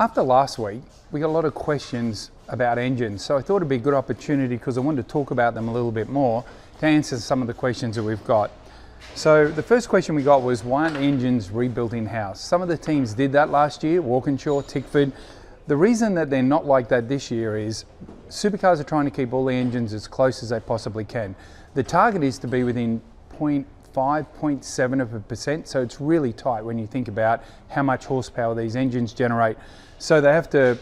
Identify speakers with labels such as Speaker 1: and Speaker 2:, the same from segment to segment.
Speaker 1: After last week, we got a lot of questions about engines, so I thought it'd be a good opportunity because I wanted to talk about them a little bit more to answer some of the questions that we've got. So the first question we got was, why aren't engines rebuilt in-house? Some of the teams did that last year, Walkinshaw, Tickford. The reason that they're not like that this year is supercars are trying to keep all the engines as close as they possibly can. The target is to be within 0.5, 0.7%, so it's really tight when you think about how much horsepower these engines generate. So they have to,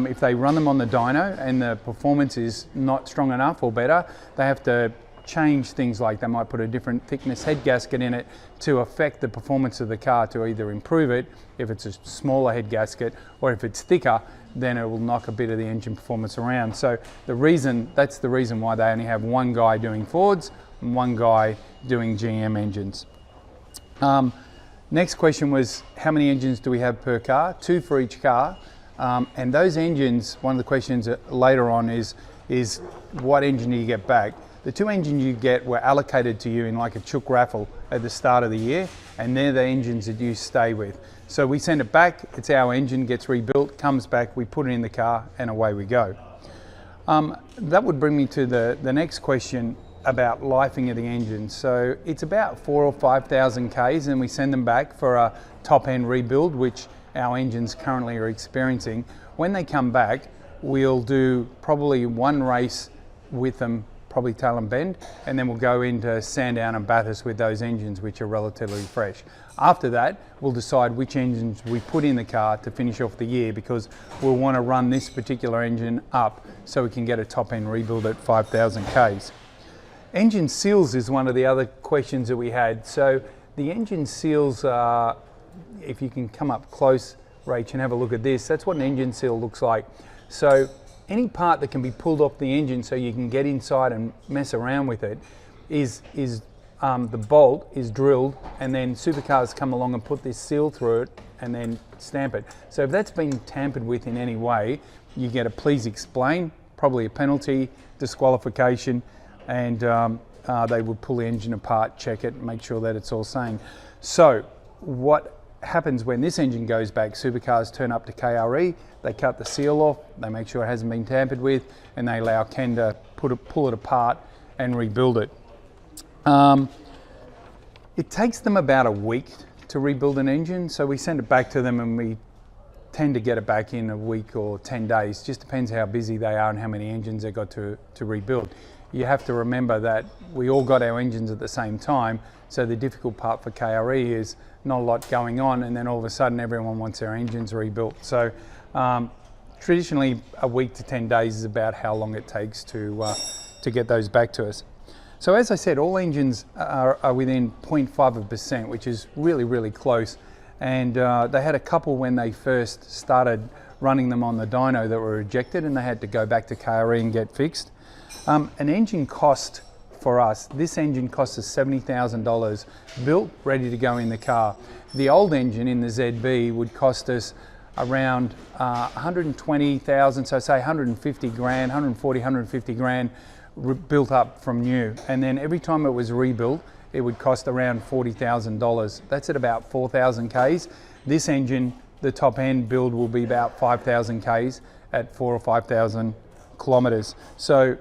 Speaker 1: if they run them on the dyno and the performance is not strong enough or better, they have to change things, like they might put a different thickness head gasket in it to affect the performance of the car, to either improve it if it's a smaller head gasket, or if it's thicker, then it will knock a bit of the engine performance around. So that's the reason why they only have one guy doing Fords and one guy doing GM engines. Next question was, how many engines do we have per car? 2 for each car. And those engines, one of the questions later on is what engine do you get back? The 2 engines you get were allocated to you in like a chook raffle at the start of the year, and they're the engines that you stay with. So we send it back, it's our engine, gets rebuilt, comes back, we put it in the car, and away we go. That would bring me to the next question about lifing of the engine. So it's about 4,000 or 5,000 Ks, and we send them back for a top-end rebuild, which our engines currently are experiencing. When they come back, we'll do probably one race with them, probably Tail and Bend, and then we'll go into Sandown and Bathurst with those engines, which are relatively fresh. After that, we'll decide which engines we put in the car to finish off the year, because we'll want to run this particular engine up so we can get a top-end rebuild at 5,000 Ks. Engine seals is one of the other questions that we had. So the engine seals are, if you can come up close, Rach, and have a look at this, that's what an engine seal looks like. So any part that can be pulled off the engine so you can get inside and mess around with it the bolt is drilled, and then supercars come along and put this seal through it and then stamp it. So if that's been tampered with in any way, you get a please explain, probably a penalty, disqualification, and they would pull the engine apart, check it, make sure that it's all sane. So what happens when this engine goes back? Supercars turn up to KRE, they cut the seal off, they make sure it hasn't been tampered with, and they allow Ken to pull it apart and rebuild it. It takes them about a week to rebuild an engine, so we send it back to them and we tend to get it back in a week or 10 days. Just depends how busy they are and how many engines they've got to rebuild. You have to remember that we all got our engines at the same time, so the difficult part for KRE is not a lot going on, and then all of a sudden everyone wants their engines rebuilt. So traditionally a week to 10 days is about how long it takes to get those back to us. So as I said, all engines are within 0.5%, which is really, really close. And they had a couple when they first started running them on the dyno that were ejected, and they had to go back to KRE and get fixed. An engine cost for us, this engine cost us $70,000, built, ready to go in the car. The old engine in the ZB would cost us around 120,000, so say 150 grand, 140, 150 grand, built up from new. And then every time it was rebuilt, it would cost around $40,000. That's at about 4,000 Ks. This engine, the top end build, will be about 5,000 Ks at 4,000 or 5,000 kilometers. So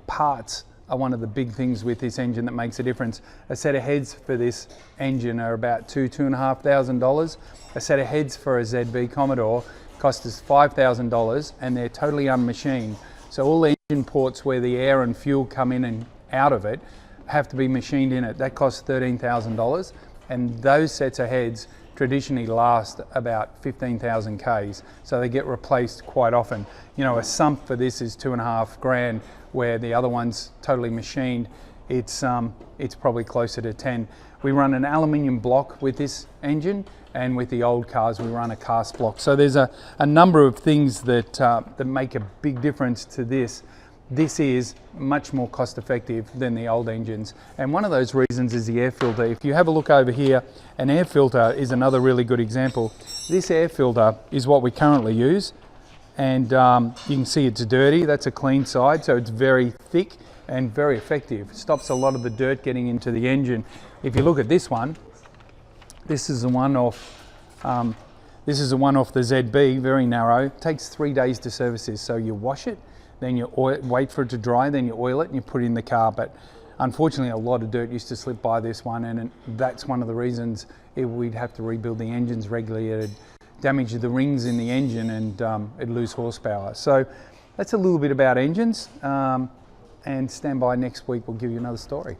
Speaker 1: parts are one of the big things with this engine that makes a difference. A set of heads for this engine are about $2,500. A set of heads for a ZB Commodore cost us $5,000, and they're totally unmachined. So all the engine ports where the air and fuel come in and out of it have to be machined in it. That costs $13,000, and those sets of heads traditionally last about 15,000 Ks, so they get replaced quite often. You know, a sump for this is 2.5 grand, where the other one's totally machined. It's probably closer to 10. We run an aluminium block with this engine, and with the old cars we run a cast block. So there's a number of things that make a big difference to this. This is much more cost effective than the old engines, and one of those reasons is the air filter. If you have a look over here, an air filter is another really good example. This air filter is what we currently use, and you can see it's dirty. That's a clean side, so it's very thick and very effective. It stops a lot of the dirt getting into the engine. If you look at this one, this is the one off This is the one off the ZB, very narrow. It takes 3 days to service this. So you wash it, then you wait for it to dry, then you oil it and you put it in the car. But unfortunately, a lot of dirt used to slip by this one, and that's one of the reasons we'd have to rebuild the engines regularly. It'd damage the rings in the engine and it'd lose horsepower. So that's a little bit about engines, and stand by next week, we'll give you another story.